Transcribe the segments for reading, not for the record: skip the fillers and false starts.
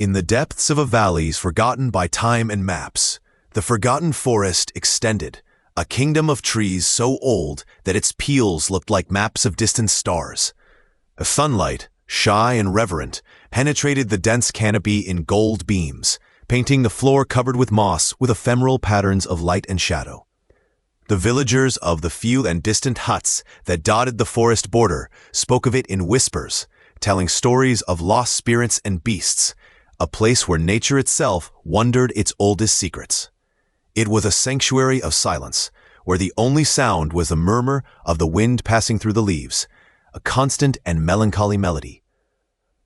In the depths of a valley forgotten by time and maps, the forgotten forest extended, a kingdom of trees so old that its peels looked like maps of distant stars. Sunlight, shy and reverent, penetrated the dense canopy in gold beams, painting the floor covered with moss with ephemeral patterns of light and shadow. The villagers of the few and distant huts that dotted the forest border spoke of it in whispers, telling stories of lost spirits and beasts, a place where nature itself wondered its oldest secrets. It was a sanctuary of silence, where the only sound was the murmur of the wind passing through the leaves, a constant and melancholy melody.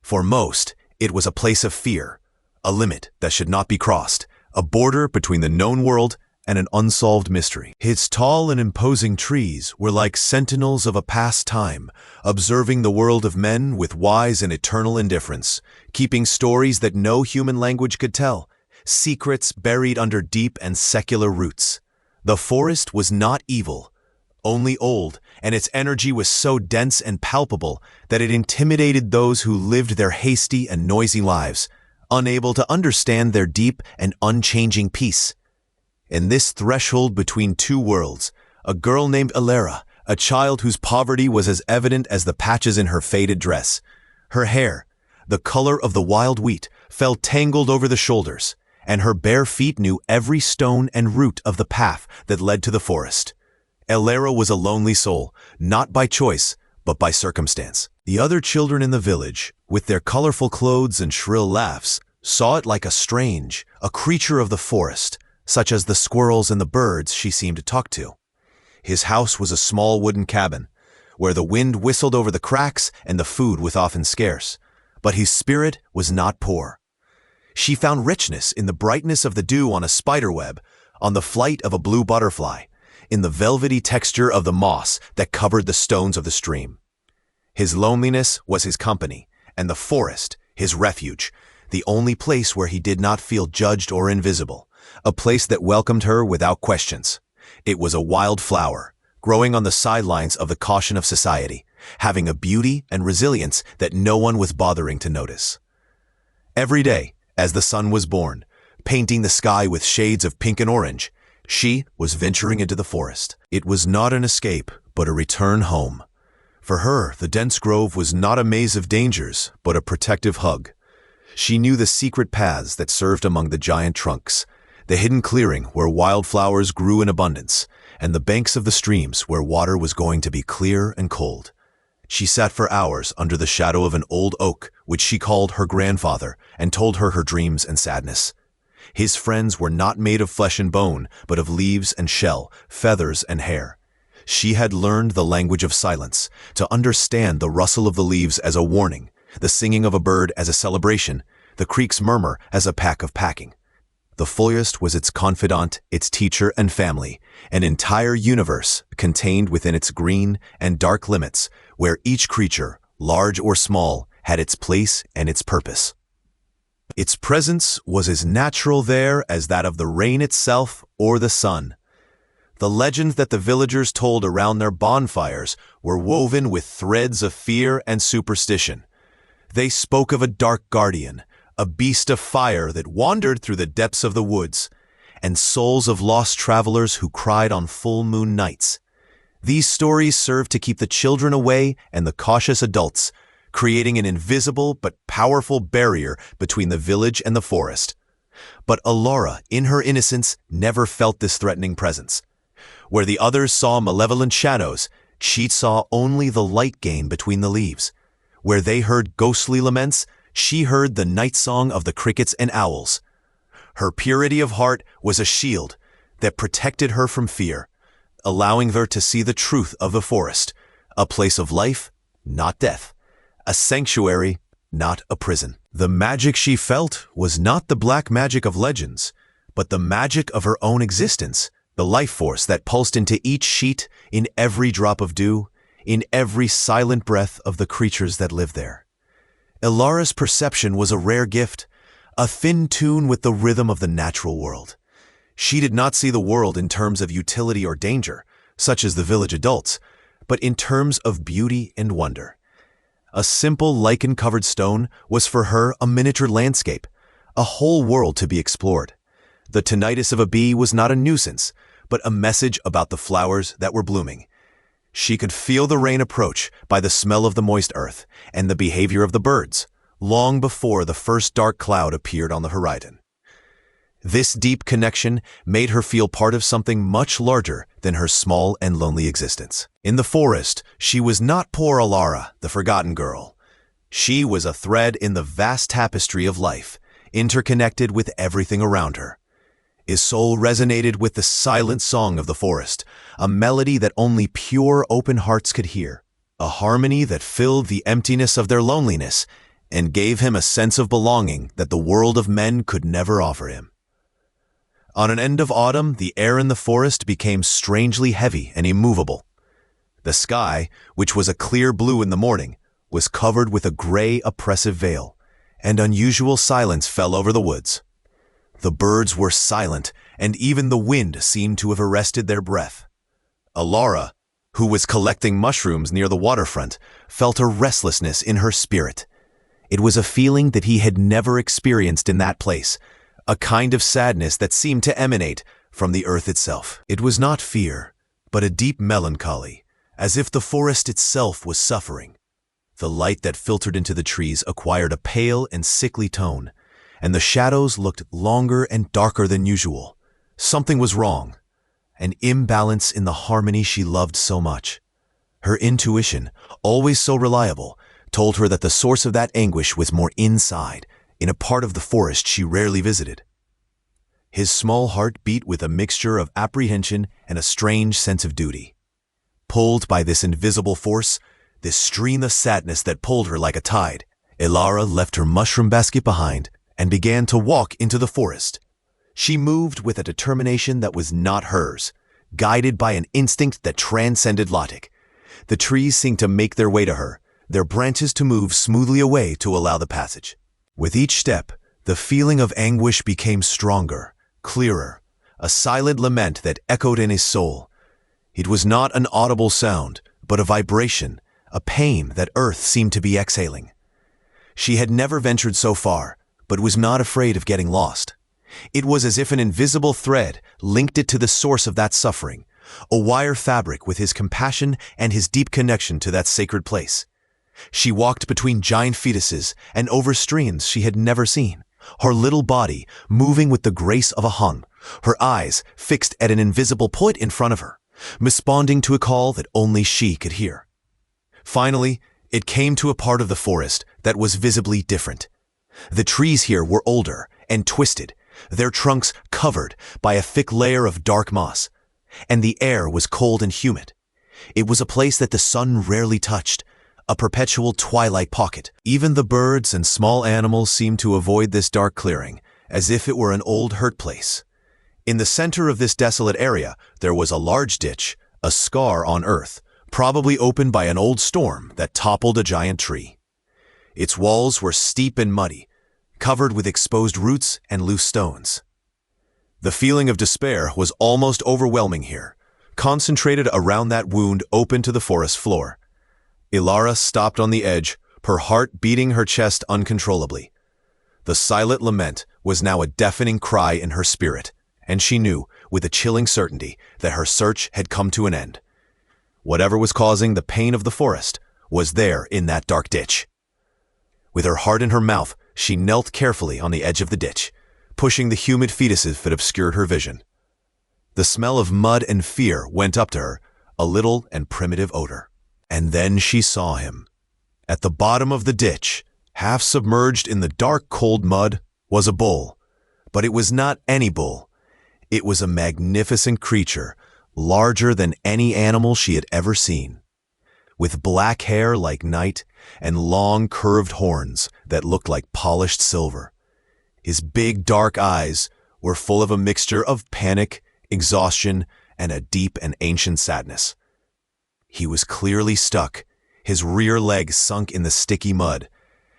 For most, it was a place of fear, a limit that should not be crossed, a border between the known world and an unsolved mystery. Its tall and imposing trees were like sentinels of a past time, observing the world of men with wise and eternal indifference, keeping stories that no human language could tell, secrets buried under deep and secular roots. The forest was not evil, only old, and its energy was so dense and palpable that it intimidated those who lived their hasty and noisy lives, unable to understand their deep and unchanging peace. In this threshold between two worlds, a girl named Alara, a child whose poverty was as evident as the patches in her faded dress. Her hair, the color of the wild wheat, fell tangled over the shoulders, and her bare feet knew every stone and root of the path that led to the forest. Alara was a lonely soul, not by choice, but by circumstance. The other children in the village, with their colorful clothes and shrill laughs, saw it like a creature of the forest, such as the squirrels and the birds she seemed to talk to. His house was a small wooden cabin, where the wind whistled over the cracks and the food was often scarce. But his spirit was not poor. She found richness in the brightness of the dew on a spiderweb, on the flight of a blue butterfly, in the velvety texture of the moss that covered the stones of the stream. His loneliness was his company, and the forest, his refuge, the only place where he did not feel judged or invisible, a place that welcomed her without questions. It was a wild flower, growing on the sidelines of the caution of society, having a beauty and resilience that no one was bothering to notice. Every day, as the sun was born, painting the sky with shades of pink and orange, she was venturing into the forest. It was not an escape, but a return home. For her, the dense grove was not a maze of dangers, but a protective hug. She knew the secret paths that served among the giant trunks, the hidden clearing where wildflowers grew in abundance, and the banks of the streams where water was going to be clear and cold. She sat for hours under the shadow of an old oak, which she called her grandfather, and told her dreams and sadness. His friends were not made of flesh and bone, but of leaves and shell, feathers and hair. She had learned the language of silence, to understand the rustle of the leaves as a warning, the singing of a bird as a celebration, the creek's murmur as a pack of packing. The forest was its confidant, its teacher and family, an entire universe contained within its green and dark limits, where each creature, large or small, had its place and its purpose. Its presence was as natural there as that of the rain itself or the sun. The legends that the villagers told around their bonfires were woven with threads of fear and superstition. They spoke of a dark guardian, a beast of fire that wandered through the depths of the woods, and souls of lost travelers who cried on full moon nights. These stories served to keep the children away and the cautious adults, creating an invisible but powerful barrier between the village and the forest. But Alara, in her innocence, never felt this threatening presence. Where the others saw malevolent shadows, she saw only the light gain between the leaves. Where they heard ghostly laments, she heard the night song of the crickets and owls. Her purity of heart was a shield that protected her from fear, allowing her to see the truth of the forest, a place of life, not death, a sanctuary, not a prison. The magic she felt was not the black magic of legends, but the magic of her own existence, the life force that pulsed into each sheet, in every drop of dew, in every silent breath of the creatures that lived there. Alara's perception was a rare gift, a thin tune with the rhythm of the natural world. She did not see the world in terms of utility or danger, such as the village adults, but in terms of beauty and wonder. A simple lichen-covered stone was for her a miniature landscape, a whole world to be explored. The tinnitus of a bee was not a nuisance, but a message about the flowers that were blooming. She could feel the rain approach by the smell of the moist earth and the behavior of the birds, long before the first dark cloud appeared on the horizon. This deep connection made her feel part of something much larger than her small and lonely existence. In the forest, she was not poor Alara, the forgotten girl. She was a thread in the vast tapestry of life, interconnected with everything around her. His soul resonated with the silent song of the forest, a melody that only pure, open hearts could hear, a harmony that filled the emptiness of their loneliness and gave him a sense of belonging that the world of men could never offer him. On an end of autumn, the air in the forest became strangely heavy and immovable. The sky, which was a clear blue in the morning, was covered with a gray, oppressive veil, and unusual silence fell over the woods. The birds were silent, and even the wind seemed to have arrested their breath. Alara, who was collecting mushrooms near the waterfront, felt a restlessness in her spirit. It was a feeling that he had never experienced in that place, a kind of sadness that seemed to emanate from the earth itself. It was not fear, but a deep melancholy, as if the forest itself was suffering. The light that filtered into the trees acquired a pale and sickly tone, and the shadows looked longer and darker than usual. Something was wrong, an imbalance in the harmony she loved so much. Her intuition, always so reliable, told her that the source of that anguish was more inside, in a part of the forest she rarely visited. His small heart beat with a mixture of apprehension and a strange sense of duty. Pulled by this invisible force, this stream of sadness that pulled her like a tide, Alara left her mushroom basket behind and began to walk into the forest. She moved with a determination that was not hers, guided by an instinct that transcended logic. The trees seemed to make their way to her, their branches to move smoothly away to allow the passage. With each step, the feeling of anguish became stronger, clearer, a silent lament that echoed in his soul. It was not an audible sound, but a vibration, a pain that earth seemed to be exhaling. She had never ventured so far, but was not afraid of getting lost. It was as if an invisible thread linked it to the source of that suffering, a wire fabric with his compassion and his deep connection to that sacred place. She walked between giant fetuses and over streams she had never seen, her little body moving with the grace of a hum, her eyes fixed at an invisible point in front of her, responding to a call that only she could hear. Finally, it came to a part of the forest that was visibly different. The trees here were older and twisted, their trunks covered by a thick layer of dark moss, and the air was cold and humid. It was a place that the sun rarely touched, a perpetual twilight pocket. Even the birds and small animals seemed to avoid this dark clearing, as if it were an old hurt place. In the center of this desolate area, there was a large ditch, a scar on earth, probably opened by an old storm that toppled a giant tree. Its walls were steep and muddy, covered with exposed roots and loose stones. The feeling of despair was almost overwhelming here, concentrated around that wound open to the forest floor. Alara stopped on the edge, her heart beating her chest uncontrollably. The silent lament was now a deafening cry in her spirit, and she knew, with a chilling certainty, that her search had come to an end. Whatever was causing the pain of the forest was there in that dark ditch. With her heart in her mouth, she knelt carefully on the edge of the ditch, pushing the humid fetuses that obscured her vision. The smell of mud and fear went up to her, a little and primitive odor. And then she saw him. At the bottom of the ditch, half submerged in the dark, cold mud, was a bull. But it was not any bull. It was a magnificent creature, larger than any animal she had ever seen, with black hair like night and long, curved horns that looked like polished silver. His big, dark eyes were full of a mixture of panic, exhaustion, and a deep and ancient sadness. He was clearly stuck, his rear leg sunk in the sticky mud,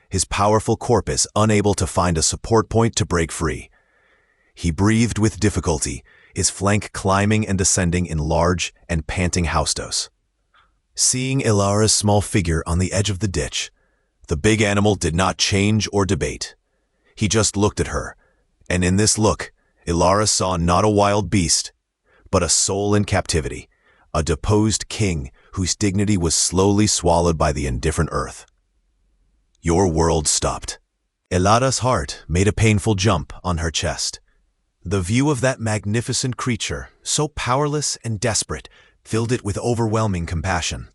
his powerful corpus unable to find a support point to break free. He breathed with difficulty, his flank climbing and descending in large and panting haustos. Seeing Alara's small figure on the edge of the ditch, the big animal did not change or debate. He just looked at her, and in this look, Ilara saw not a wild beast, but a soul in captivity, a deposed king whose dignity was slowly swallowed by the indifferent earth. Your world stopped. Ilara's heart made a painful jump on her chest. The view of that magnificent creature, so powerless and desperate, filled it with overwhelming compassion.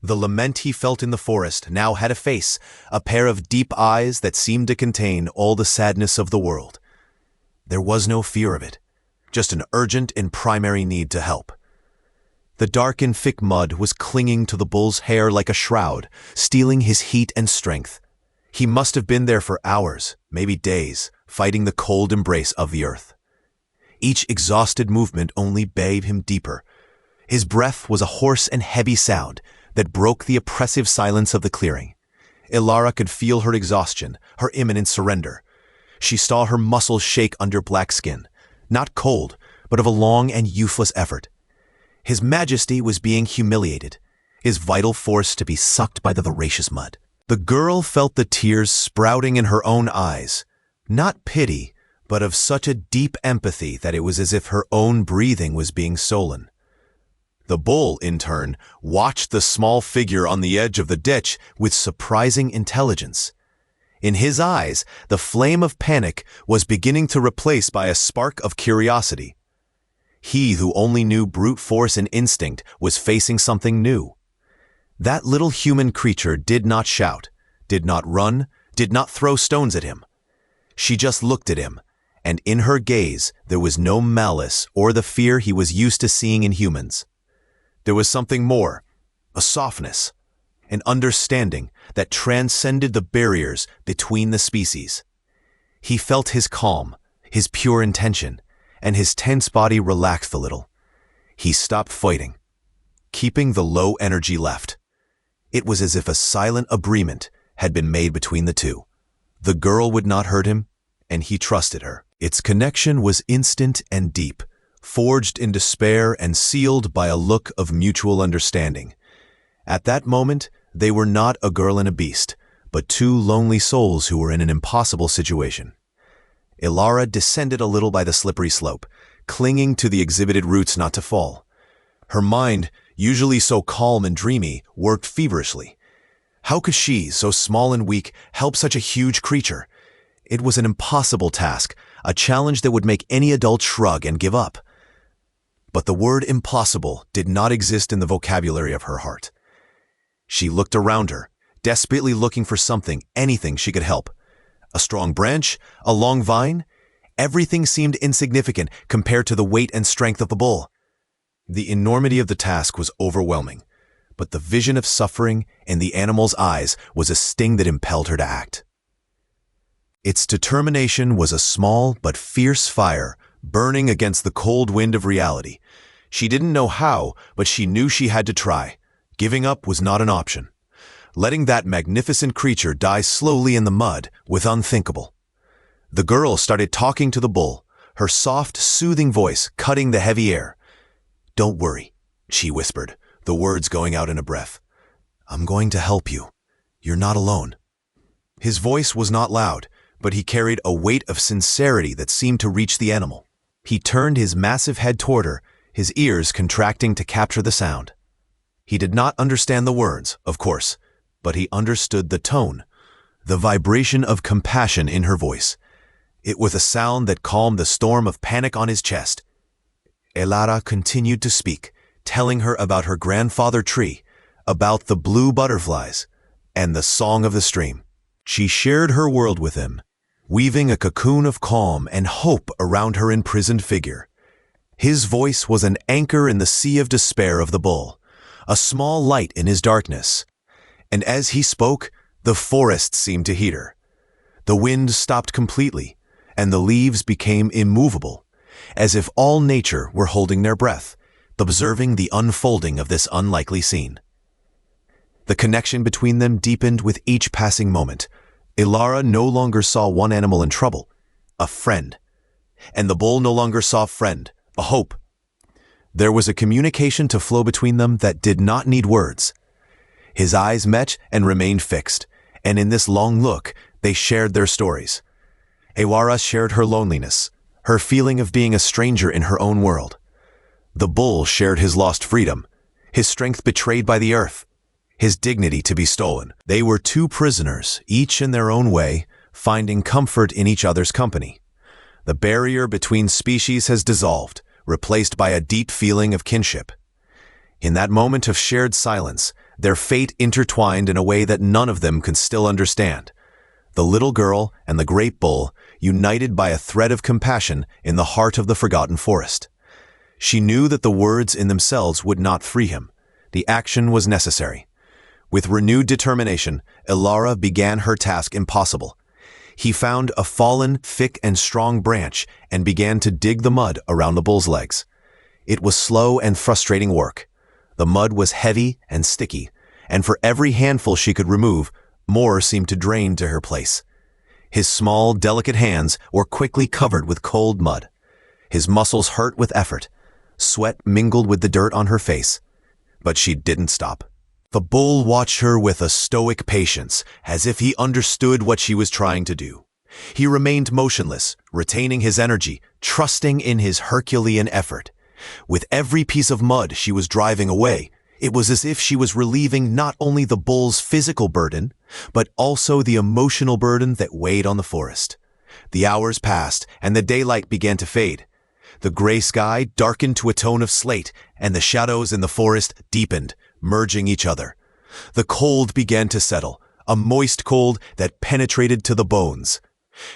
The lament he felt in the forest now had a face, a pair of deep eyes that seemed to contain all the sadness of the world. There was no fear of it, just an urgent and primary need to help. The dark and thick mud was clinging to the bull's hair like a shroud, stealing his heat and strength. He must have been there for hours, maybe days, fighting the cold embrace of the earth. Each exhausted movement only bathed him deeper. His breath was a hoarse and heavy sound that broke the oppressive silence of the clearing. Ilara could feel her exhaustion, her imminent surrender. She saw her muscles shake under black skin, not cold, but of a long and useless effort. His majesty was being humiliated, his vital force to be sucked by the voracious mud. The girl felt the tears sprouting in her own eyes, not pity, but of such a deep empathy that it was as if her own breathing was being stolen. The bull, in turn, watched the small figure on the edge of the ditch with surprising intelligence. In his eyes, the flame of panic was beginning to replace by a spark of curiosity. He who only knew brute force and instinct was facing something new. That little human creature did not shout, did not run, did not throw stones at him. She just looked at him, and in her gaze there was no malice or the fear he was used to seeing in humans. There was something more, a softness, an understanding that transcended the barriers between the species. He felt his calm, his pure intention, and his tense body relaxed a little. He stopped fighting, keeping the low energy left. It was as if a silent agreement had been made between the two. The girl would not hurt him, and he trusted her. Its connection was instant and deep, forged in despair and sealed by a look of mutual understanding. At that moment, they were not a girl and a beast, but two lonely souls who were in an impossible situation. Ilara descended a little by the slippery slope, clinging to the exhibited roots not to fall. Her mind, usually so calm and dreamy, worked feverishly. How could she, so small and weak, help such a huge creature? It was an impossible task, a challenge that would make any adult shrug and give up. But the word impossible did not exist in the vocabulary of her heart. She looked around her, desperately looking for something, anything she could help. A strong branch, a long vine, everything seemed insignificant compared to the weight and strength of the bull. The enormity of the task was overwhelming, but the vision of suffering in the animal's eyes was a sting that impelled her to act. Its determination was a small but fierce fire burning against the cold wind of reality. She didn't know how, but she knew she had to try. Giving up was not an option. Letting that magnificent creature die slowly in the mud was unthinkable. The girl started talking to the bull, her soft, soothing voice cutting the heavy air. "Don't worry," she whispered, the words going out in a breath. "I'm going to help you. You're not alone." His voice was not loud, but he carried a weight of sincerity that seemed to reach the animal. He turned his massive head toward her, his ears contracting to capture the sound. He did not understand the words, of course, but he understood the tone, the vibration of compassion in her voice. It was a sound that calmed the storm of panic on his chest. Ilara continued to speak, telling her about her grandfather tree, about the blue butterflies, and the song of the stream. She shared her world with him, weaving a cocoon of calm and hope around her imprisoned figure. His voice was an anchor in the sea of despair of the bull, a small light in his darkness. And as he spoke, the forest seemed to heed her. The wind stopped completely, and the leaves became immovable, as if all nature were holding their breath, observing the unfolding of this unlikely scene. The connection between them deepened with each passing moment. Ilara no longer saw one animal in trouble, a friend. And the bull no longer saw a friend, a hope. There was a communication to flow between them that did not need words. His eyes met and remained fixed, and in this long look, they shared their stories. Elara shared her loneliness, her feeling of being a stranger in her own world. The bull shared his lost freedom, his strength betrayed by the earth, his dignity to be stolen. They were two prisoners, each in their own way, finding comfort in each other's company. The barrier between species has dissolved, replaced by a deep feeling of kinship. In that moment of shared silence, their fate intertwined in a way that none of them could still understand. The little girl and the great bull, united by a thread of compassion in the heart of the forgotten forest. She knew that the words in themselves would not free him. The action was necessary. With renewed determination, Elara began her task impossible. He found a fallen, thick and strong branch and began to dig the mud around the bull's legs. It was slow and frustrating work. The mud was heavy and sticky, and for every handful she could remove, more seemed to drain to her place. His small, delicate hands were quickly covered with cold mud. His muscles hurt with effort. Sweat mingled with the dirt on her face. But she didn't stop. The bull watched her with a stoic patience, as if he understood what she was trying to do. He remained motionless, retaining his energy, trusting in his Herculean effort. With every piece of mud she was driving away, it was as if she was relieving not only the bull's physical burden, but also the emotional burden that weighed on the forest. The hours passed, and the daylight began to fade. The gray sky darkened to a tone of slate, and the shadows in the forest deepened, merging each other. The cold began to settle, a moist cold that penetrated to the bones.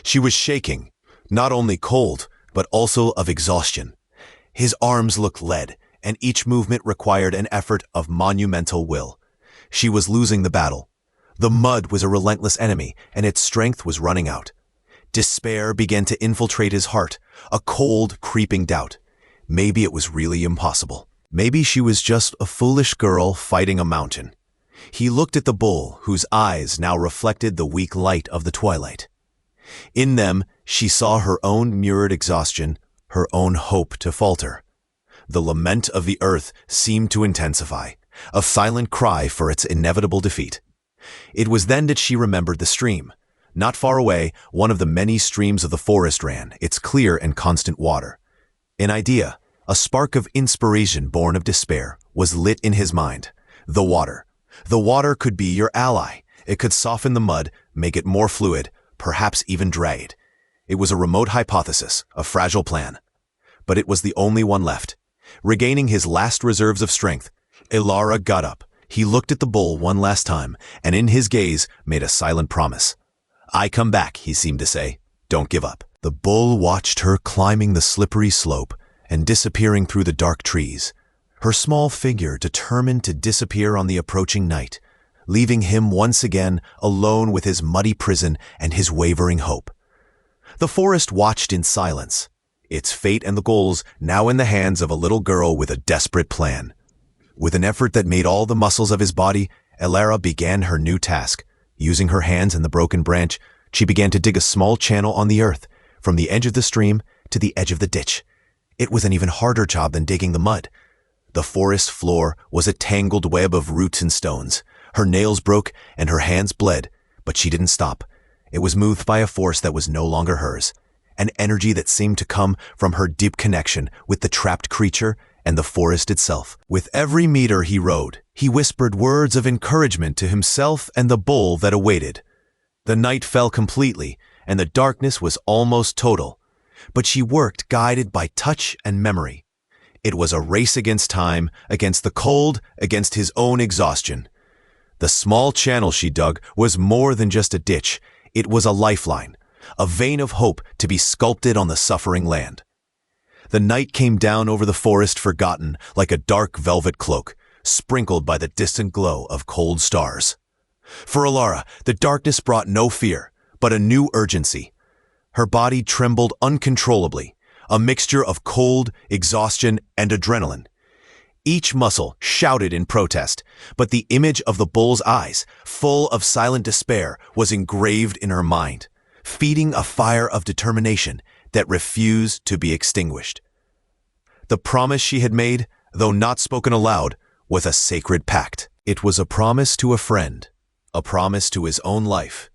She was shaking, not only cold, but also of exhaustion. His arms looked lead, and each movement required an effort of monumental will. She was losing the battle. The mud was a relentless enemy, and its strength was running out. Despair began to infiltrate his heart, a cold, creeping doubt. Maybe it was really impossible. Maybe she was just a foolish girl fighting a mountain. He looked at the bull, whose eyes now reflected the weak light of the twilight. In them, she saw her own mirrored exhaustion, her own hope to falter. The lament of the earth seemed to intensify, a silent cry for its inevitable defeat. It was then that she remembered the stream. Not far away, one of the many streams of the forest ran, its clear and constant water. An idea, a spark of inspiration born of despair, was lit in his mind. The water. The water could be your ally. It could soften the mud, make it more fluid, perhaps even dry it. It was a remote hypothesis, a fragile plan. But it was the only one left. Regaining his last reserves of strength, Elara got up. He looked at the bull one last time, and in his gaze made a silent promise. "I come back," he seemed to say. "Don't give up." The bull watched her climbing the slippery slope and disappearing through the dark trees, her small figure determined to disappear on the approaching night, leaving him once again alone with his muddy prison and his wavering hope. The forest watched in silence, its fate and the goals now in the hands of a little girl with a desperate plan. With an effort that made all the muscles of his body, Elara began her new task. Using her hands and the broken branch, she began to dig a small channel on the earth, from the edge of the stream to the edge of the ditch. It was an even harder job than digging the mud. The forest floor was a tangled web of roots and stones. Her nails broke and her hands bled, but she didn't stop. It was moved by a force that was no longer hers, an energy that seemed to come from her deep connection with the trapped creature and the forest itself. With every meter he rode, he whispered words of encouragement to himself and the bull that awaited. The night fell completely, and the darkness was almost total. But she worked guided by touch and memory. It was a race against time, against the cold, against his own exhaustion. The small channel she dug was more than just a ditch. It was a lifeline, a vein of hope to be sculpted on the suffering land. The night came down over the forest forgotten like a dark velvet cloak, sprinkled by the distant glow of cold stars. For Elara, the darkness brought no fear, but a new urgency. Her body trembled uncontrollably, a mixture of cold, exhaustion, and adrenaline. Each muscle shouted in protest, but the image of the bull's eyes, full of silent despair, was engraved in her mind, feeding a fire of determination that refused to be extinguished. The promise she had made, though not spoken aloud, was a sacred pact. It was a promise to a friend, a promise to his own life.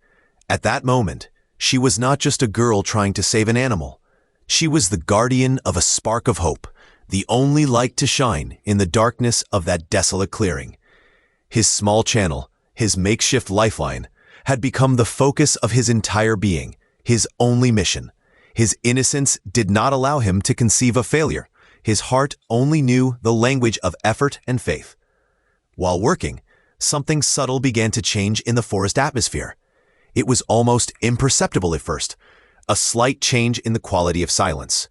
At that moment, She was not just a girl trying to save an animal. She was the guardian of a spark of hope, the only light to shine in the darkness of that desolate clearing. His small channel, his makeshift lifeline, had become the focus of his entire being, his only mission. His innocence did not allow him to conceive of failure. His heart only knew the language of effort and faith. While working, something subtle began to change in the forest atmosphere. It was almost imperceptible at first, a slight change in the quality of silence.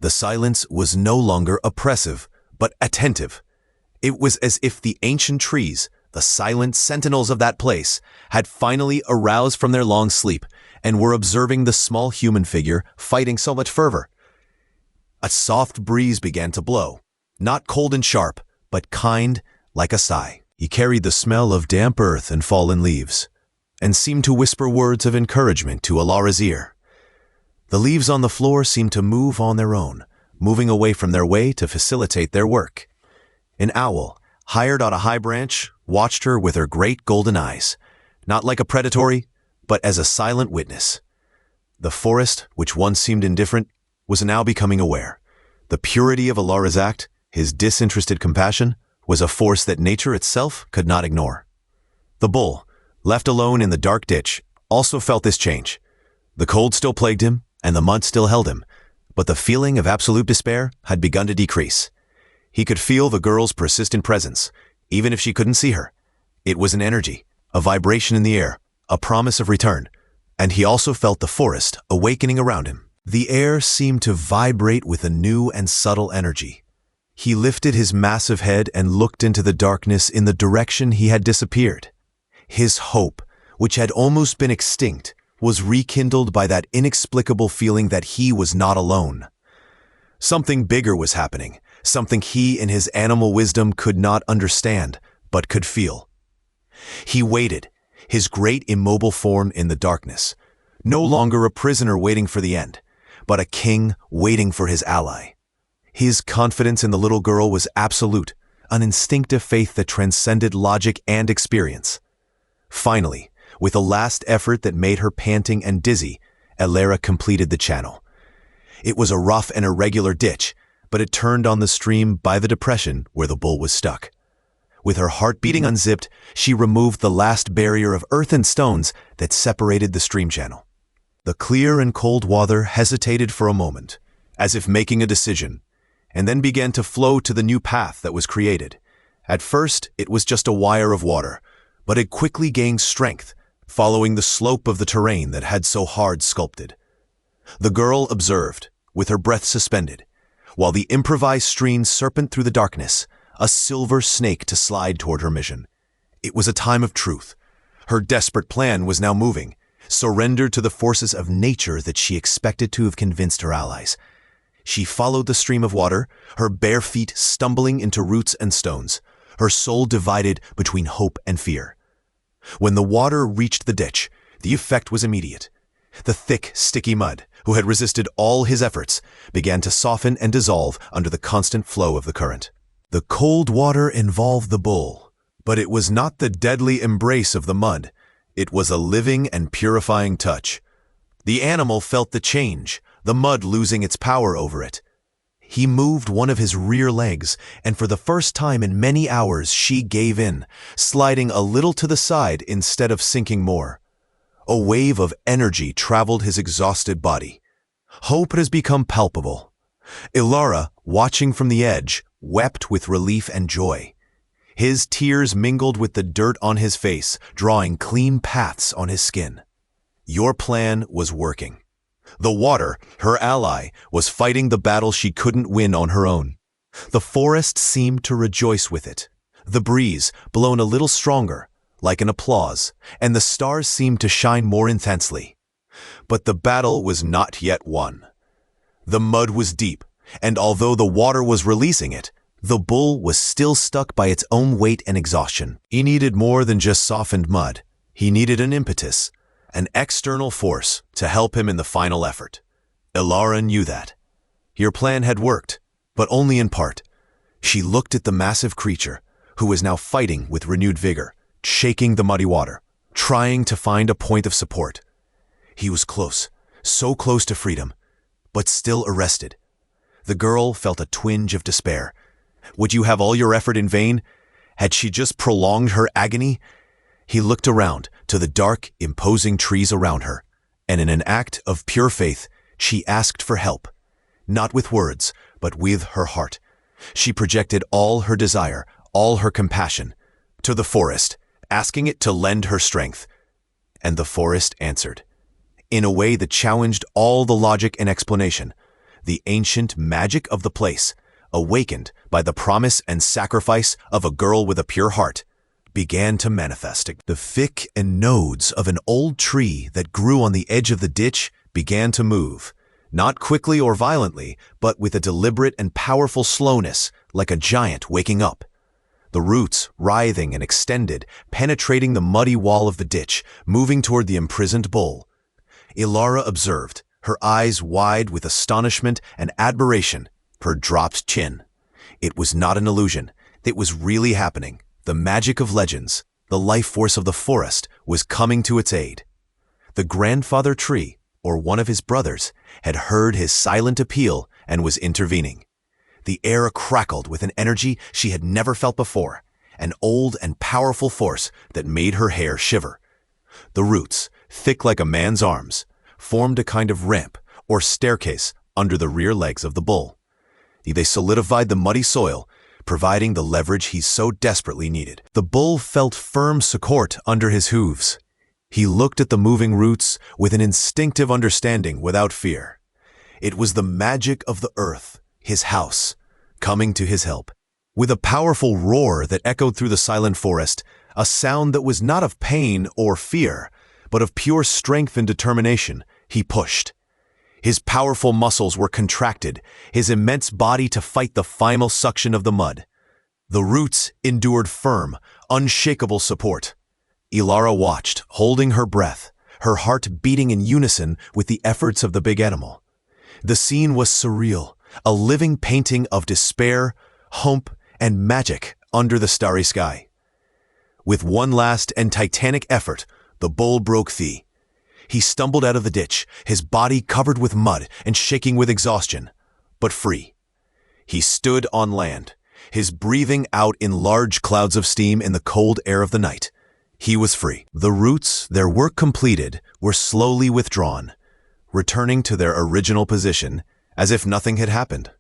The silence was no longer oppressive, but attentive. It was as if the ancient trees, the silent sentinels of that place, had finally aroused from their long sleep and were observing the small human figure fighting so much fervor. A soft breeze began to blow, not cold and sharp, but kind like a sigh. He carried the smell of damp earth and fallen leaves, and seemed to whisper words of encouragement to Alara's ear. The leaves on the floor seemed to move on their own, moving away from their way to facilitate their work. An owl, hired on a high branch, watched her with her great golden eyes, not like a predatory, but as a silent witness. The forest, which once seemed indifferent, was now becoming aware. The purity of Alara's act, his disinterested compassion, was a force that nature itself could not ignore. The bull, left alone in the dark ditch, also felt this change. The cold still plagued him, and the mud still held him, but the feeling of absolute despair had begun to decrease. He could feel the girl's persistent presence, even if she couldn't see her. It was an energy, a vibration in the air, a promise of return, and he also felt the forest awakening around him. The air seemed to vibrate with a new and subtle energy. He lifted his massive head and looked into the darkness in the direction he had disappeared. His hope, which had almost been extinct, was rekindled by that inexplicable feeling that he was not alone. Something bigger was happening, something he in his animal wisdom could not understand, but could feel. He waited, his great immobile form in the darkness, no longer a prisoner waiting for the end, but a king waiting for his ally. His confidence in the little girl was absolute, an instinctive faith that transcended logic and experience. Finally, with a last effort that made her panting and dizzy, Alara completed the channel. It was a rough and irregular ditch, but it turned on the stream by the depression where the bull was stuck. With her heart beating unzipped, she removed the last barrier of earth and stones that separated the stream channel. The clear and cold water hesitated for a moment, as if making a decision, and then began to flow to the new path that was created. At first, it was just a wire of water, but it quickly gained strength, following the slope of the terrain that had so hard sculpted. The girl observed, with her breath suspended, while the improvised stream serpented through the darkness, a silver snake to slide toward her mission. It was a time of truth. Her desperate plan was now moving, surrendered to the forces of nature that she expected to have convinced her allies. She followed the stream of water, her bare feet stumbling into roots and stones, her soul divided between hope and fear. When the water reached the ditch, the effect was immediate. The thick, sticky mud, who had resisted all his efforts, began to soften and dissolve under the constant flow of the current. The cold water involved the bull, but it was not the deadly embrace of the mud. It was a living and purifying touch. The animal felt the change, the mud losing its power over it. He moved one of his rear legs, and for the first time in many hours she gave in, sliding a little to the side instead of sinking more. A wave of energy traveled his exhausted body. Hope has become palpable. Alara, watching from the edge, wept with relief and joy. His tears mingled with the dirt on his face, drawing clean paths on his skin. Your plan was working. The water, her ally, was fighting the battle she couldn't win on her own. The forest seemed to rejoice with it. The breeze, blown a little stronger, like an applause, and the stars seemed to shine more intensely. But the battle was not yet won. The mud was deep, and although the water was releasing it, the bull was still stuck by its own weight and exhaustion. He needed more than just softened mud. He needed an impetus, an external force to help him in the final effort. Alara knew that. Your plan had worked, but only in part. She looked at the massive creature, who was now fighting with renewed vigor, shaking the muddy water, trying to find a point of support. He was close, so close to freedom, but still arrested. The girl felt a twinge of despair. Would you have all your effort in vain? Had she just prolonged her agony? He looked around to the dark, imposing trees around her, and in an act of pure faith, she asked for help. Not with words, but with her heart. She projected all her desire, all her compassion, to the forest, asking it to lend her strength. And the forest answered, in a way that challenged all the logic and explanation. The ancient magic of the place, awakened by the promise and sacrifice of a girl with a pure heart, began to manifest. The thick and nodes of an old tree that grew on the edge of the ditch began to move, not quickly or violently, but with a deliberate and powerful slowness, like a giant waking up. The roots, writhing and extended, penetrating the muddy wall of the ditch, moving toward the imprisoned bull. Ilara observed, her eyes wide with astonishment and admiration, her dropped chin. It was not an illusion. It was really happening. The magic of legends, the life force of the forest, was coming to its aid. The grandfather tree, or one of his brothers, had heard his silent appeal and was intervening. The air crackled with an energy she had never felt before, an old and powerful force that made her hair shiver. The roots, thick like a man's arms, formed a kind of ramp or staircase under the rear legs of the bull. They solidified the muddy soil, providing the leverage he so desperately needed. The bull felt firm support under his hooves. He looked at the moving roots with an instinctive understanding without fear. It was the magic of the earth, his house, coming to his help. With a powerful roar that echoed through the silent forest, a sound that was not of pain or fear, but of pure strength and determination, he pushed. His powerful muscles were contracted, his immense body to fight the final suction of the mud. The roots endured firm, unshakable support. Ilara watched, holding her breath, her heart beating in unison with the efforts of the big animal. The scene was surreal, a living painting of despair, hope, and magic under the starry sky. With one last and titanic effort, the bull broke free. He stumbled out of the ditch, his body covered with mud and shaking with exhaustion, but free. He stood on land, his breathing out in large clouds of steam in the cold air of the night. He was free. The roots, their work completed, were slowly withdrawn, returning to their original position as if nothing had happened.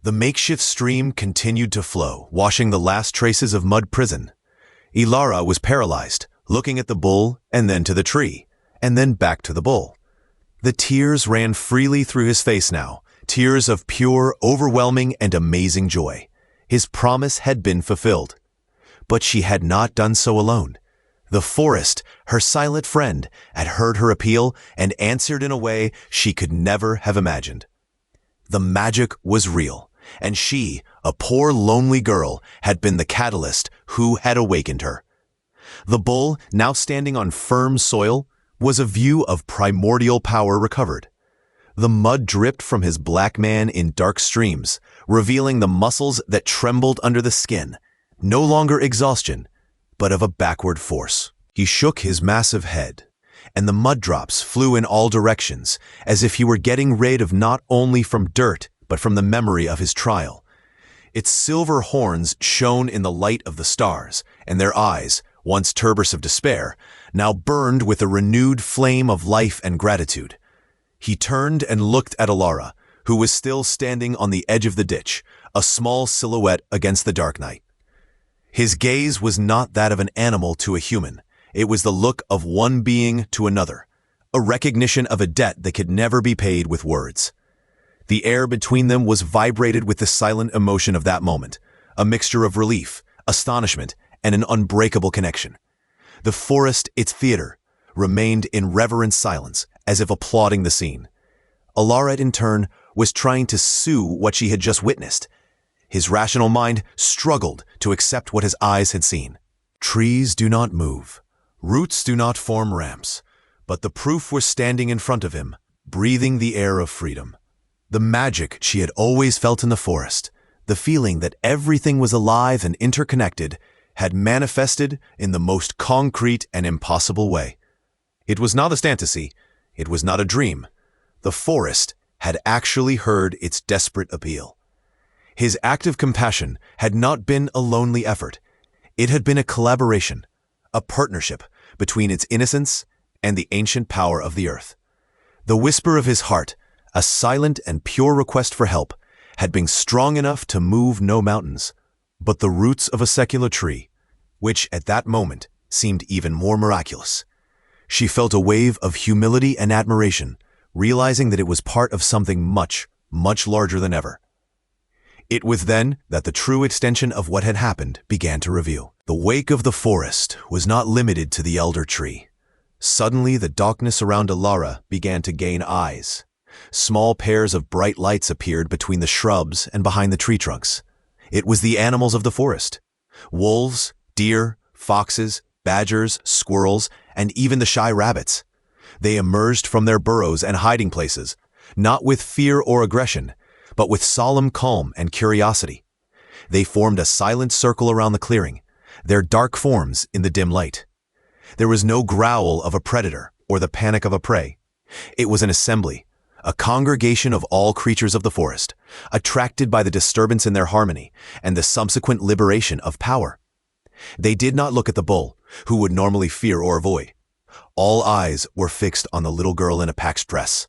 The makeshift stream continued to flow, washing the last traces of mud prison. Ilara was paralyzed, looking at the bull and then to the tree, and then back to the bull. The tears ran freely through his face now, tears of pure, overwhelming, and amazing joy. His promise had been fulfilled. But she had not done so alone. The forest, her silent friend, had heard her appeal and answered in a way she could never have imagined. The magic was real, and she, a poor lonely girl, had been the catalyst who had awakened her. The bull, now standing on firm soil, was a view of primordial power recovered. The mud dripped from his black man in dark streams, revealing the muscles that trembled under the skin, no longer exhaustion, but of a backward force. He shook his massive head, and the mud drops flew in all directions, as if he were getting rid of not only from dirt, but from the memory of his trial. Its silver horns shone in the light of the stars, and their eyes, once turbers of despair, now burned with a renewed flame of life and gratitude. He turned and looked at Ilara, who was still standing on the edge of the ditch, a small silhouette against the dark night. His gaze was not that of an animal to a human. It was the look of one being to another, a recognition of a debt that could never be paid with words. The air between them was vibrated with the silent emotion of that moment, a mixture of relief, astonishment, and an unbreakable connection. The forest, its theater, remained in reverent silence, as if applauding the scene. Ilara, in turn, was trying to soothe what she had just witnessed. His rational mind struggled to accept what his eyes had seen. Trees do not move. Roots do not form ramps. But the proof was standing in front of him, breathing the air of freedom. The magic she had always felt in the forest, the feeling that everything was alive and interconnected, had manifested in the most concrete and impossible way. It was not a fantasy. It was not a dream. The forest had actually heard its desperate appeal. His act of compassion had not been a lonely effort. It had been a collaboration, a partnership between its innocence and the ancient power of the earth. The whisper of his heart, a silent and pure request for help, had been strong enough to move no mountains, but the roots of a secular tree, which at that moment seemed even more miraculous. She felt a wave of humility and admiration, realizing that it was part of something much, much larger than ever. It was then that the true extension of what had happened began to reveal. The wake of the forest was not limited to the elder tree. Suddenly, the darkness around Alara began to gain eyes. Small pairs of bright lights appeared between the shrubs and behind the tree trunks. It was the animals of the forest. Wolves, deer, foxes, badgers, squirrels, and even the shy rabbits. They emerged from their burrows and hiding places, not with fear or aggression, but with solemn calm and curiosity. They formed a silent circle around the clearing, their dark forms in the dim light. There was no growl of a predator or the panic of a prey. It was an assembly, a congregation of all creatures of the forest, attracted by the disturbance in their harmony and the subsequent liberation of power. They did not look at the bull, who would normally fear or avoid. All eyes were fixed on the little girl in a packed dress,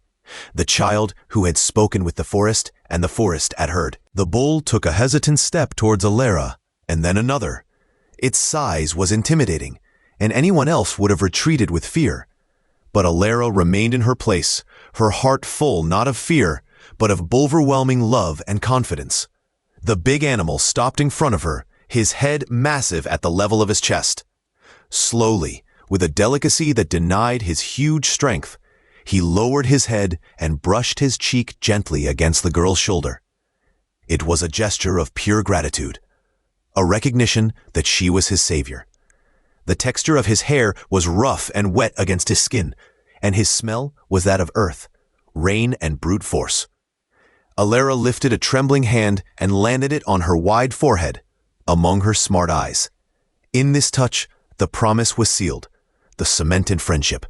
the child who had spoken with the forest and the forest had heard. The bull took a hesitant step towards Alara, and then another. Its size was intimidating, and anyone else would have retreated with fear. But Alara remained in her place, her heart full not of fear, but of overwhelming love and confidence. The big animal stopped in front of her, his head massive at the level of his chest. Slowly, with a delicacy that denied his huge strength, he lowered his head and brushed his cheek gently against the girl's shoulder. It was a gesture of pure gratitude, a recognition that she was his savior. The texture of his hair was rough and wet against his skin, and his smell was that of earth, rain, and brute force. Alara lifted a trembling hand and landed it on her wide forehead, among her smart eyes. In this touch, the promise was sealed, the cemented friendship.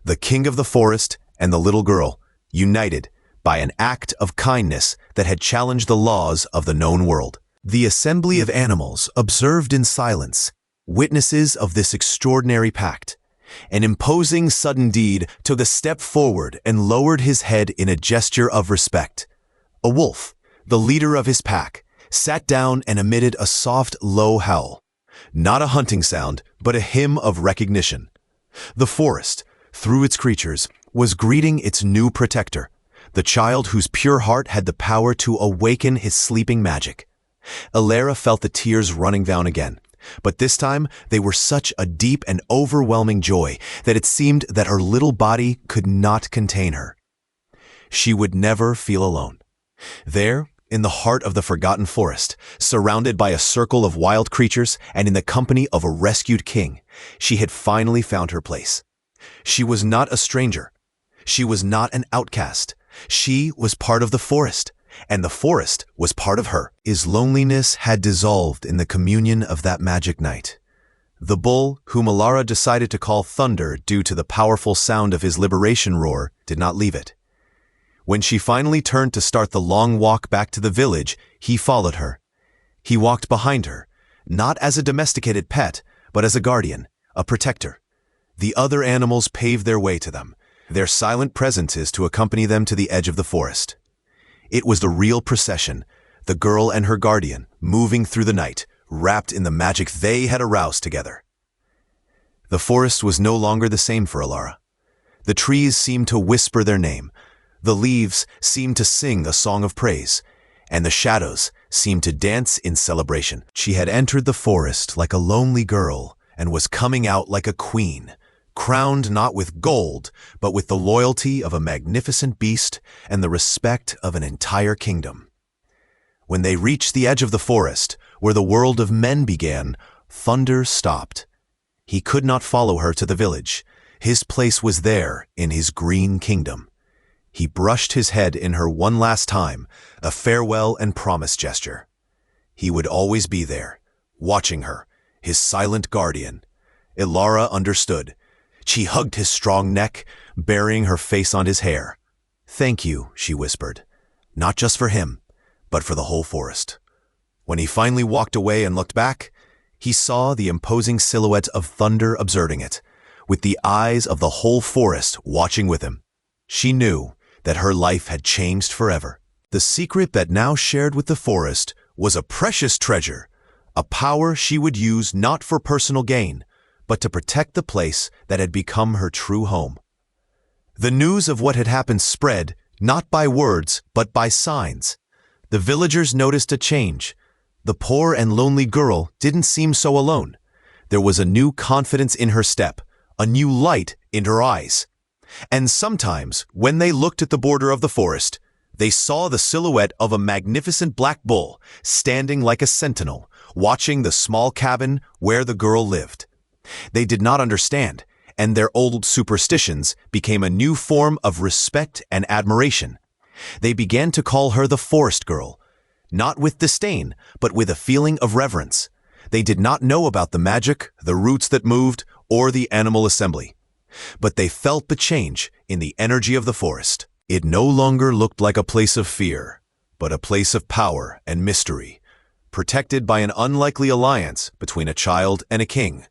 The king of the forest and the little girl, united by an act of kindness that had challenged the laws of the known world. The assembly of animals observed in silence, witnesses of this extraordinary pact. An imposing sudden deed took a step forward and lowered his head in a gesture of respect. A wolf, the leader of his pack, sat down and emitted a soft, low howl. Not a hunting sound, but a hymn of recognition. The forest, through its creatures, was greeting its new protector, the child whose pure heart had the power to awaken his sleeping magic. Alara felt the tears running down again, but this time they were such a deep and overwhelming joy that it seemed that her little body could not contain her. She would never feel alone. There, in the heart of the forgotten forest, surrounded by a circle of wild creatures and in the company of a rescued king, she had finally found her place. She was not a stranger. She was not an outcast. She was part of the forest, and the forest was part of her. His loneliness had dissolved in the communion of that magic night. The bull, whom Alara decided to call Thunder due to the powerful sound of his liberation roar, did not leave it. When she finally turned to start the long walk back to the village, he followed her. He walked behind her, not as a domesticated pet, but as a guardian, a protector. The other animals paved their way to them, their silent presences to accompany them to the edge of the forest. It was the real procession, the girl and her guardian, moving through the night, wrapped in the magic they had aroused together. The forest was no longer the same for Alara. The trees seemed to whisper their name, the leaves seemed to sing a song of praise, and the shadows seemed to dance in celebration. She had entered the forest like a lonely girl and was coming out like a queen, crowned not with gold, but with the loyalty of a magnificent beast and the respect of an entire kingdom. When they reached the edge of the forest, where the world of men began, Thunder stopped. He could not follow her to the village. His place was there in his green kingdom. He brushed his head in her one last time, a farewell and promise gesture. He would always be there, watching her, his silent guardian. Alara understood. She hugged his strong neck, burying her face on his hair. "Thank you," she whispered, "not just for him, but for the whole forest." When he finally walked away and looked back, he saw the imposing silhouette of Thunder observing it, with the eyes of the whole forest watching with him. She knew that her life had changed forever. The secret that now shared with the forest was a precious treasure, a power she would use not for personal gain, but to protect the place that had become her true home. The news of what had happened spread, not by words, but by signs. The villagers noticed a change. The poor and lonely girl didn't seem so alone. There was a new confidence in her step, a new light in her eyes. And sometimes, when they looked at the border of the forest, they saw the silhouette of a magnificent black bull standing like a sentinel, watching the small cabin where the girl lived. They did not understand, and their old superstitions became a new form of respect and admiration. They began to call her the Forest Girl, not with disdain, but with a feeling of reverence. They did not know about the magic, the roots that moved, or the animal assembly. But they felt the change in the energy of the forest. It no longer looked like a place of fear, but a place of power and mystery, protected by an unlikely alliance between a child and a king.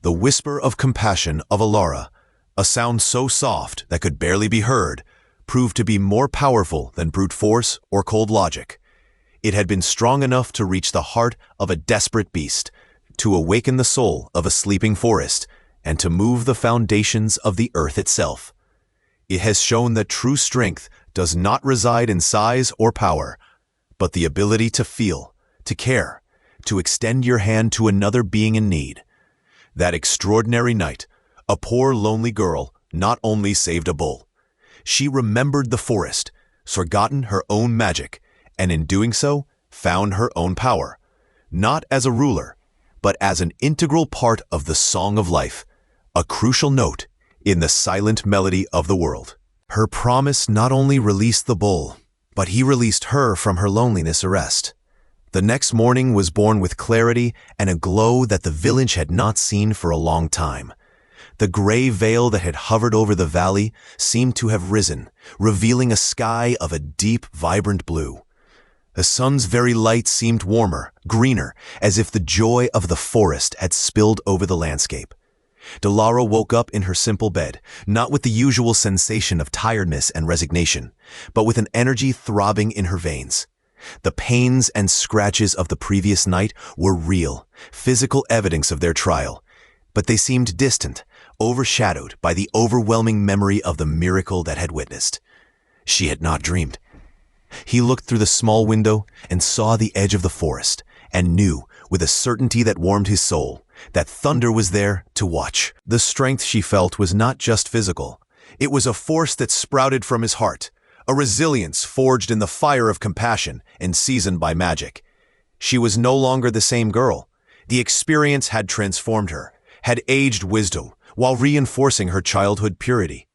The whisper of compassion of Alara, a sound so soft that could barely be heard, proved to be more powerful than brute force or cold logic. It had been strong enough to reach the heart of a desperate beast, to awaken the soul of a sleeping forest, and to move the foundations of the earth itself. It has shown that true strength does not reside in size or power, but the ability to feel, to care, to extend your hand to another being in need. That extraordinary night, a poor lonely girl not only saved a bull. She remembered the forest, forgotten her own magic, and in doing so, found her own power, not as a ruler, but as an integral part of the song of life, a crucial note in the silent melody of the world. Her promise not only released the bull, but he released her from her loneliness arrest. The next morning was born with clarity and a glow that the village had not seen for a long time. The gray veil that had hovered over the valley seemed to have risen, revealing a sky of a deep, vibrant blue. The sun's very light seemed warmer, greener, as if the joy of the forest had spilled over the landscape. Delara woke up in her simple bed, not with the usual sensation of tiredness and resignation, but with an energy throbbing in her veins. The pains and scratches of the previous night were real, physical evidence of their trial, but they seemed distant, overshadowed by the overwhelming memory of the miracle that had witnessed. She had not dreamed. He looked through the small window and saw the edge of the forest, and knew, with a certainty that warmed his soul, that Thunder was there to watch. The strength she felt was not just physical. It was a force that sprouted from his heart, a resilience forged in the fire of compassion and seasoned by magic. She was no longer the same girl. The experience had transformed her, had aged wisdom, while reinforcing her childhood purity.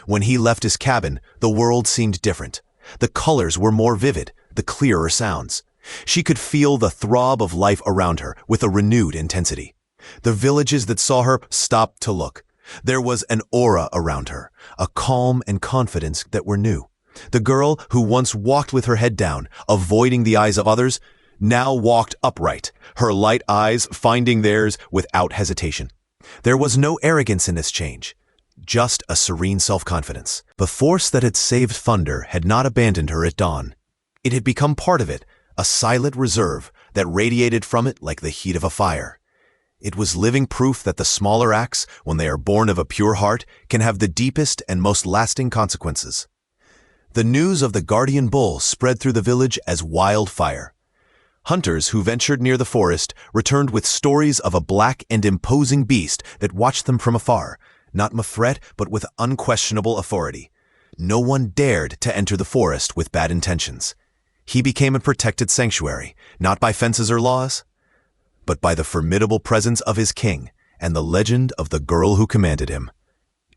When he left his cabin, the world seemed different. The colors were more vivid, the clearer sounds. She could feel the throb of life around her with a renewed intensity. The villages that saw her stopped to look. There was an aura around her, a calm and confidence that were new. The girl who once walked with her head down, avoiding the eyes of others, now walked upright, her light eyes finding theirs without hesitation. There was no arrogance in this change, just a serene self-confidence. The force that had saved Thunder had not abandoned her at dawn. It had become part of it, a silent reserve that radiated from it like the heat of a fire. It was living proof that the smaller acts, when they are born of a pure heart, can have the deepest and most lasting consequences. The news of the guardian bull spread through the village as wildfire. Hunters who ventured near the forest returned with stories of a black and imposing beast that watched them from afar, not a threat but with unquestionable authority. No one dared to enter the forest with bad intentions. He became a protected sanctuary, not by fences or laws, but by the formidable presence of his king and the legend of the girl who commanded him.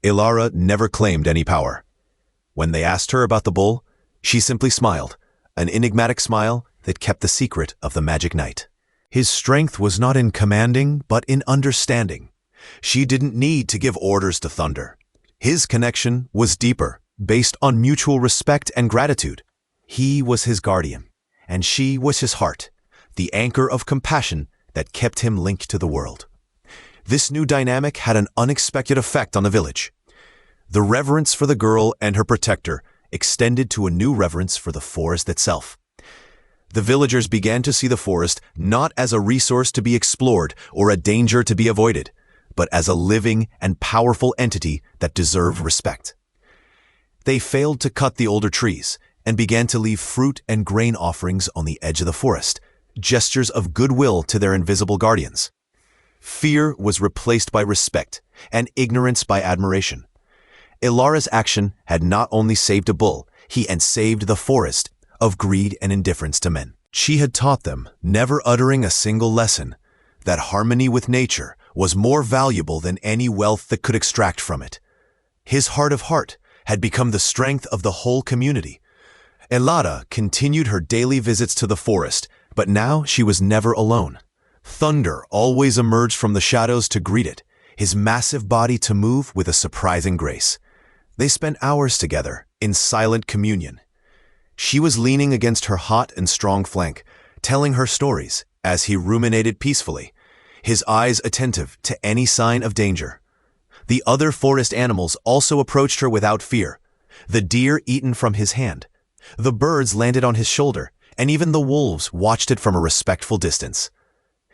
Ilara never claimed any power. When they asked her about the bull, she simply smiled, an enigmatic smile that kept the secret of the magic night. His strength was not in commanding, but in understanding. She didn't need to give orders to Thunder. His connection was deeper, based on mutual respect and gratitude. He was his guardian, and she was his heart, the anchor of compassion that kept him linked to the world. This new dynamic had an unexpected effect on the village. The reverence for the girl and her protector extended to a new reverence for the forest itself. The villagers began to see the forest not as a resource to be explored or a danger to be avoided, but as a living and powerful entity that deserved respect. They failed to cut the older trees and began to leave fruit and grain offerings on the edge of the forest, gestures of goodwill to their invisible guardians. Fear was replaced by respect and ignorance by admiration. Ilara's action had not only saved a bull, he had saved the forest of greed and indifference to men. She had taught them, never uttering a single lesson, that harmony with nature was more valuable than any wealth that could extract from it. His heart of heart had become the strength of the whole community. Ilara continued her daily visits to the forest, but now she was never alone. Thunder always emerged from the shadows to greet it, his massive body to move with a surprising grace. They spent hours together, in silent communion. She was leaning against her hot and strong flank, telling her stories as he ruminated peacefully, his eyes attentive to any sign of danger. The other forest animals also approached her without fear, the deer eaten from his hand. The birds landed on his shoulder, and even the wolves watched it from a respectful distance.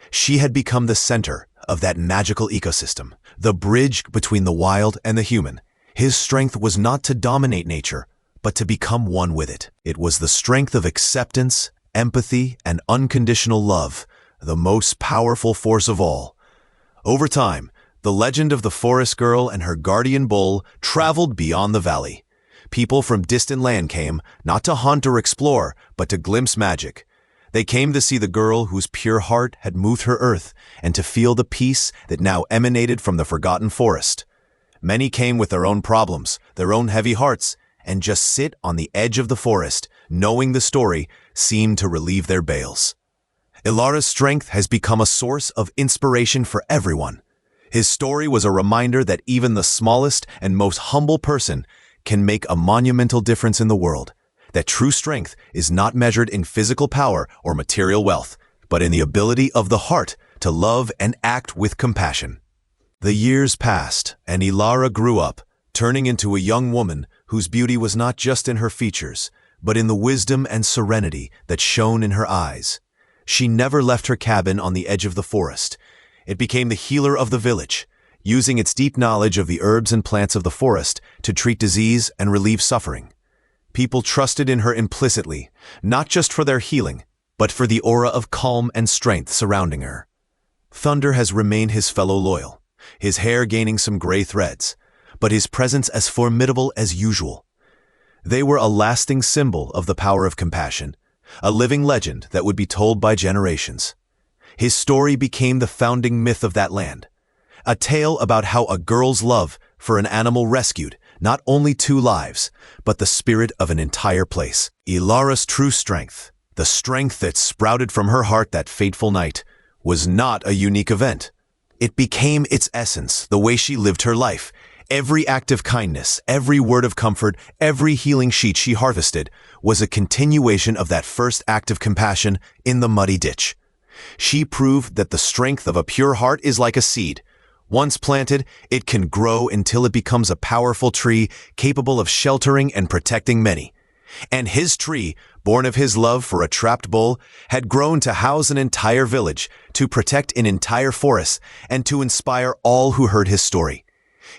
She had become the center of that magical ecosystem, the bridge between the wild and the human. His strength was not to dominate nature, but to become one with it. It was the strength of acceptance, empathy, and unconditional love, the most powerful force of all. Over time, the legend of the forest girl and her guardian bull traveled beyond the valley. People from distant land came, not to hunt or explore, but to glimpse magic. They came to see the girl whose pure heart had moved her earth and to feel the peace that now emanated from the forgotten forest. Many came with their own problems, their own heavy hearts, and just sit on the edge of the forest, knowing the story seemed to relieve their bales. Ilara's strength has become a source of inspiration for everyone. His story was a reminder that even the smallest and most humble person can make a monumental difference in the world, that true strength is not measured in physical power or material wealth, but in the ability of the heart to love and act with compassion. The years passed, and Ilara grew up, turning into a young woman whose beauty was not just in her features, but in the wisdom and serenity that shone in her eyes. She never left her cabin on the edge of the forest. It became the healer of the village, using its deep knowledge of the herbs and plants of the forest to treat disease and relieve suffering. People trusted in her implicitly, not just for their healing, but for the aura of calm and strength surrounding her. Thunder has remained his fellow loyal, his hair gaining some gray threads, but his presence as formidable as usual. They were a lasting symbol of the power of compassion, a living legend that would be told by generations. His story became the founding myth of that land, a tale about how a girl's love for an animal rescued not only 2 lives, but the spirit of an entire place. Ilara's true strength, the strength that sprouted from her heart that fateful night, was not a unique event. It became its essence, the way she lived her life. Every act of kindness, every word of comfort, every healing sheet she harvested was a continuation of that first act of compassion in the muddy ditch. She proved that the strength of a pure heart is like a seed. Once planted, it can grow until it becomes a powerful tree capable of sheltering and protecting many. And his tree, born of his love for a trapped bull, had grown to house an entire village, to protect an entire forest, and to inspire all who heard his story.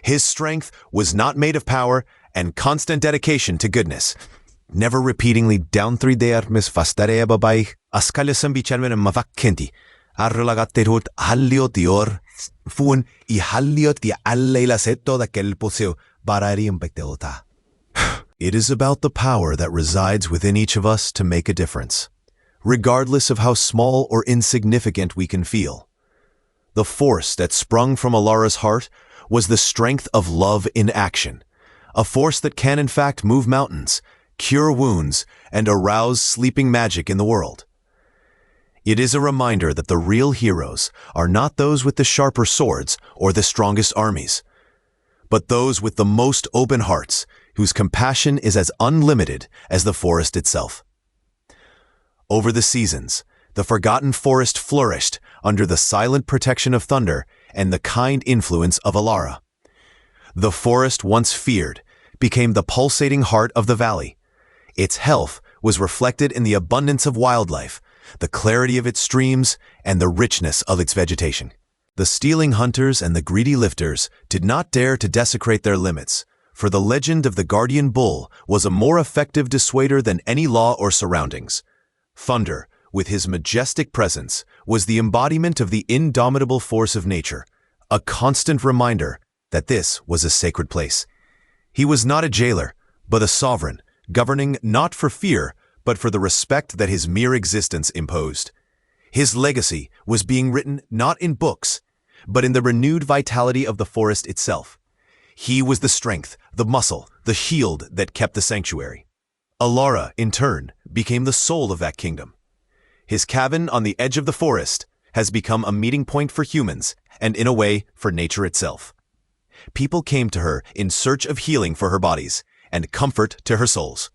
His strength was not made of power and constant dedication to goodness. Never repeatedly down 3 days mis fastarea babai, askalisam bicharmen mavakkenti, arrelagaterut halliot dior, fun I halliot di alleila setto da kel poseo bararium bektelota. It is about the power that resides within each of us to make a difference, regardless of how small or insignificant we can feel. The force that sprung from Ilara's heart was the strength of love in action, a force that can in fact move mountains, cure wounds, and arouse sleeping magic in the world. It is a reminder that the real heroes are not those with the sharper swords or the strongest armies, but those with the most open hearts, whose compassion is as unlimited as the forest itself. Over the seasons, the forgotten forest flourished under the silent protection of Thunder and the kind influence of Alara. The forest, once feared, became the pulsating heart of the valley. Its health was reflected in the abundance of wildlife, the clarity of its streams, and the richness of its vegetation. The stealing hunters and the greedy lifters did not dare to desecrate their limits, for the legend of the guardian bull was a more effective dissuader than any law or surroundings. Thunder, with his majestic presence, was the embodiment of the indomitable force of nature, a constant reminder that this was a sacred place. He was not a jailer, but a sovereign, governing not for fear, but for the respect that his mere existence imposed. His legacy was being written not in books, but in the renewed vitality of the forest itself. He was the strength, the muscle, the shield that kept the sanctuary. Alara, in turn, became the soul of that kingdom. His cabin on the edge of the forest has become a meeting point for humans and, in a way, for nature itself. People came to her in search of healing for her bodies and comfort to her souls.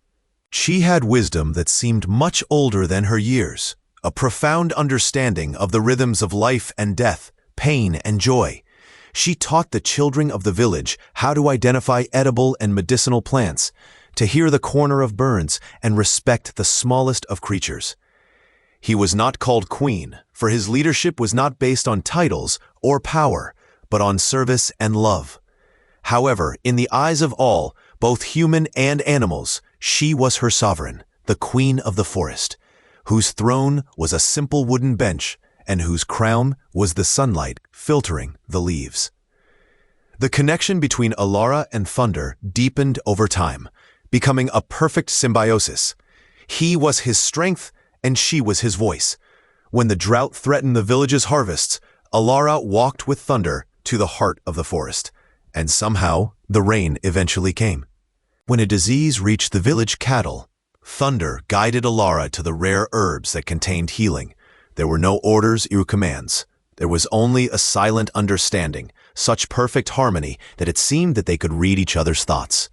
She had wisdom that seemed much older than her years, a profound understanding of the rhythms of life and death, pain and joy. She taught the children of the village how to identify edible and medicinal plants, to hear the corner of birds and respect the smallest of creatures. He was not called queen, for his leadership was not based on titles or power, but on service and love. However, in the eyes of all, both human and animals, she was her sovereign, the queen of the forest, whose throne was a simple wooden bench and whose crown was the sunlight filtering the leaves. The connection between Alara and Thunder deepened over time, becoming a perfect symbiosis. He was his strength and she was his voice. When the drought threatened the village's harvests, Alara walked with Thunder to the heart of the forest, and somehow the rain eventually came. When a disease reached the village cattle, Thunder guided Alara to the rare herbs that contained healing. There were no orders or commands. There was only a silent understanding, such perfect harmony that it seemed that they could read each other's thoughts.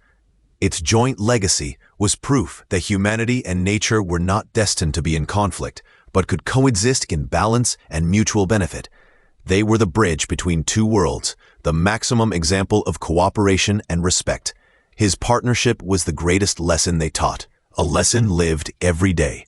Its joint legacy was proof that humanity and nature were not destined to be in conflict, but could coexist in balance and mutual benefit. They were the bridge between two worlds, the maximum example of cooperation and respect. His partnership was the greatest lesson they taught, a lesson lived every day.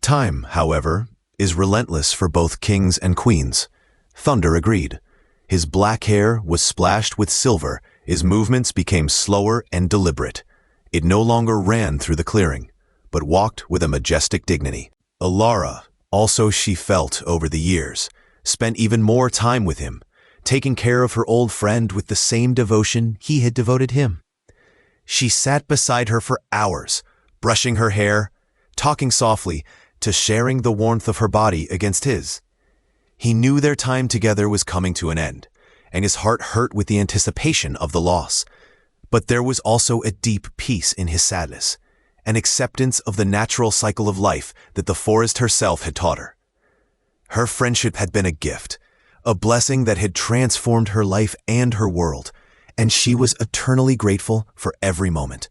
Time, however, is relentless for both kings and queens. Thunder agreed. His black hair was splashed with silver, his movements became slower and deliberate. It no longer ran through the clearing, but walked with a majestic dignity. Alara, also she felt over the years, spent even more time with him, taking care of her old friend with the same devotion he had devoted him. She sat beside her for hours, brushing her hair, talking softly, to sharing the warmth of her body against his. He knew their time together was coming to an end, and his heart hurt with the anticipation of the loss. But there was also a deep peace in his sadness, an acceptance of the natural cycle of life that the forest herself had taught her. Her friendship had been a gift, a blessing that had transformed her life and her world, and she was eternally grateful for every moment.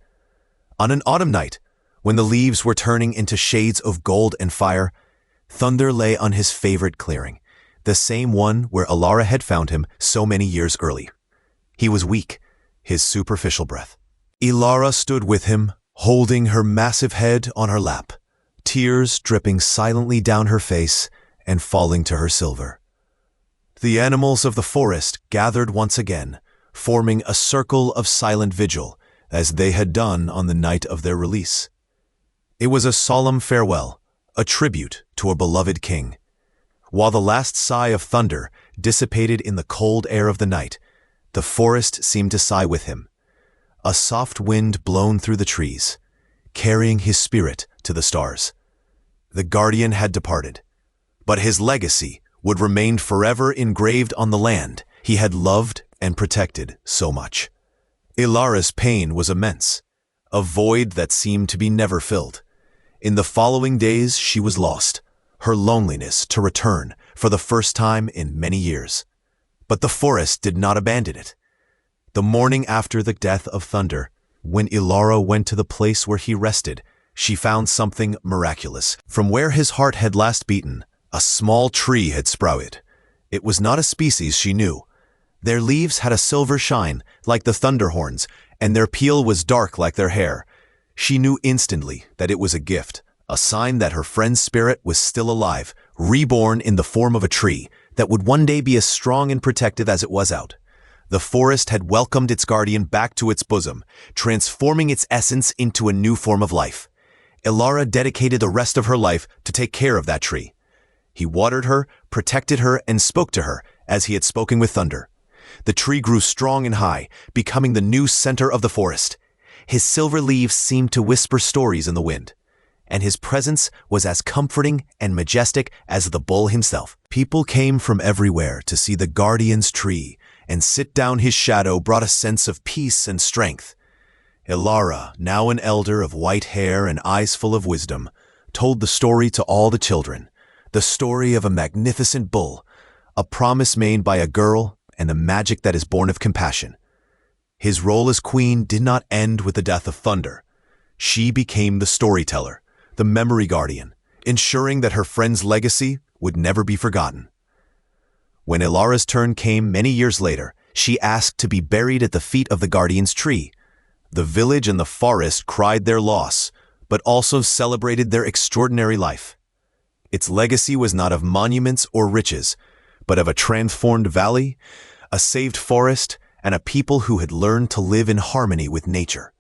On an autumn night, when the leaves were turning into shades of gold and fire, Thunder lay on his favorite clearing, the same one where Alara had found him so many years early. He was weak, his superficial breath. Alara stood with him, holding her massive head on her lap, tears dripping silently down her face and falling to her silver. The animals of the forest gathered once again, forming a circle of silent vigil, as they had done on the night of their release. It was a solemn farewell, a tribute to a beloved king. While the last sigh of Thunder dissipated in the cold air of the night, the forest seemed to sigh with him. A soft wind blown through the trees, carrying his spirit to the stars. The guardian had departed, but his legacy would remain forever engraved on the land he had loved and protected so much. Alara's pain was immense, a void that seemed to be never filled. In the following days she was lost, her loneliness to return for the first time in many years. But the forest did not abandon it. The morning after the death of Thunder, when Ilara went to the place where he rested, she found something miraculous. From where his heart had last beaten, a small tree had sprouted. It was not a species she knew. Their leaves had a silver shine, like the thunder horns, and their peel was dark like their hair. She knew instantly that it was a gift, a sign that her friend's spirit was still alive, reborn in the form of a tree that would one day be as strong and protective as it was out. The forest had welcomed its guardian back to its bosom, transforming its essence into a new form of life. Ilara dedicated the rest of her life to take care of that tree. He watered her, protected her, and spoke to her as he had spoken with Thunder. The tree grew strong and high, becoming the new center of the forest. His silver leaves seemed to whisper stories in the wind, and his presence was as comforting and majestic as the bull himself. People came from everywhere to see the guardian's tree, and sit down his shadow brought a sense of peace and strength. Ilara, now an elder of white hair and eyes full of wisdom, told the story to all the children, the story of a magnificent bull, a promise made by a girl, and the magic that is born of compassion. His role as queen did not end with the death of Thunder. She became the storyteller, the memory guardian, ensuring that her friend's legacy would never be forgotten. When Ilara's turn came many years later, she asked to be buried at the feet of the guardian's tree. The village and the forest cried their loss, but also celebrated their extraordinary life. Its legacy was not of monuments or riches, but of a transformed valley, a saved forest, and a people who had learned to live in harmony with nature.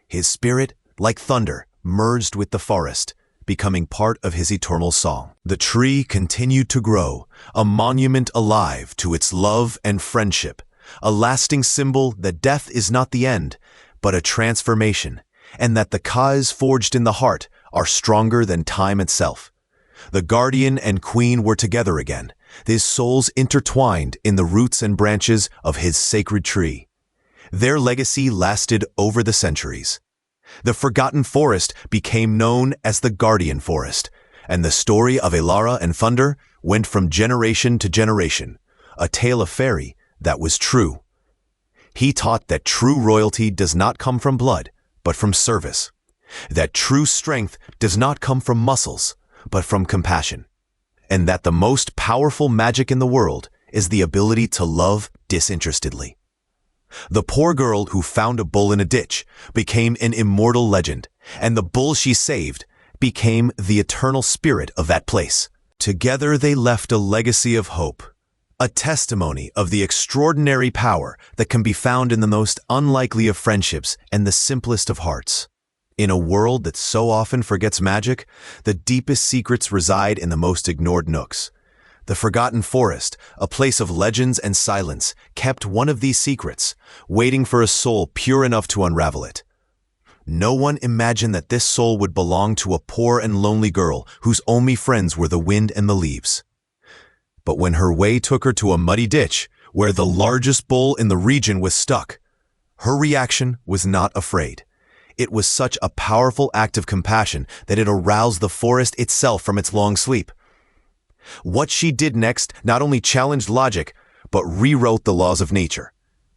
His spirit, like thunder, merged with the forest, becoming part of his eternal song. The tree continued to grow, a monument alive to its love and friendship, a lasting symbol that death is not the end, but a transformation, and that the ties forged in the heart are stronger than time itself. The guardian and queen were together again, their souls intertwined in the roots and branches of his sacred tree. Their legacy lasted over the centuries. The forgotten forest became known as the Guardian Forest, and the story of Ilara and Thunder went from generation to generation, a tale of fairy that was true. He taught that true royalty does not come from blood, but from service, that true strength does not come from muscles, but from compassion, and that the most powerful magic in the world is the ability to love disinterestedly. The poor girl who found a bull in a ditch became an immortal legend, and the bull she saved became the eternal spirit of that place. Together they left a legacy of hope, a testimony of the extraordinary power that can be found in the most unlikely of friendships and the simplest of hearts. In a world that so often forgets magic, the deepest secrets reside in the most ignored nooks. The forgotten forest, a place of legends and silence, kept one of these secrets, waiting for a soul pure enough to unravel it. No one imagined that this soul would belong to a poor and lonely girl whose only friends were the wind and the leaves. But when her way took her to a muddy ditch, where the largest bull in the region was stuck, her reaction was not afraid. It was such a powerful act of compassion that it aroused the forest itself from its long sleep. What she did next not only challenged logic, but rewrote the laws of nature,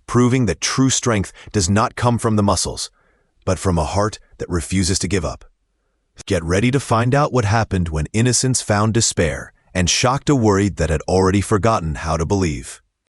proving that true strength does not come from the muscles, but from a heart that refuses to give up. Get ready to find out what happened when innocence found despair and shocked a worried that had already forgotten how to believe.